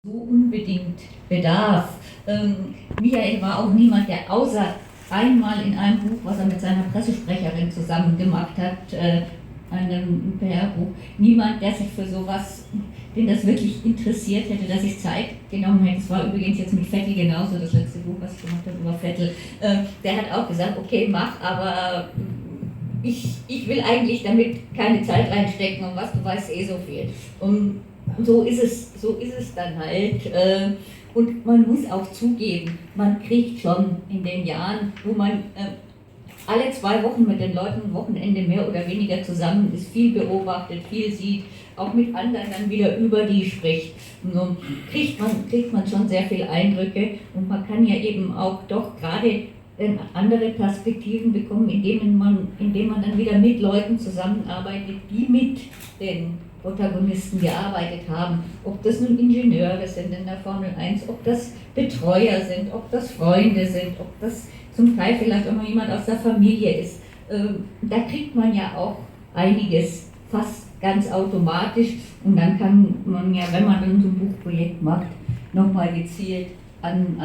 so unbedingt bedarf. Michael war auch niemand, der außer einmal in einem Buch, was er mit seiner Pressesprecherin zusammen gemacht hat, einem PR-Buch, niemand, der sich für sowas, den das wirklich interessiert hätte, dass ich Zeit genommen hätte. Das war übrigens jetzt mit Vettel genauso, das letzte Buch, was ich gemacht habe über Vettel. Der hat auch gesagt, okay, mach, aber ich will eigentlich damit keine Zeit reinstecken und was, du weißt eh so viel. Und so ist es dann halt. Und man muss auch zugeben, man kriegt schon in den Jahren, wo man alle 2 Wochen mit den Leuten am Wochenende mehr oder weniger zusammen ist, viel beobachtet, viel sieht, auch mit anderen dann wieder über die spricht. Und so kriegt man schon sehr viele Eindrücke und man kann ja eben auch doch gerade andere Perspektiven bekommen, indem man dann wieder mit Leuten zusammenarbeitet, die mit den Protagonisten gearbeitet haben. Ob das nun Ingenieure sind in der Formel 1, ob das Betreuer sind, ob das Freunde sind, ob das zum Teil vielleicht auch noch jemand aus der Familie ist. Da kriegt man ja auch einiges fast ganz automatisch und dann kann man ja, wenn man dann so ein Buchprojekt macht, nochmal gezielt an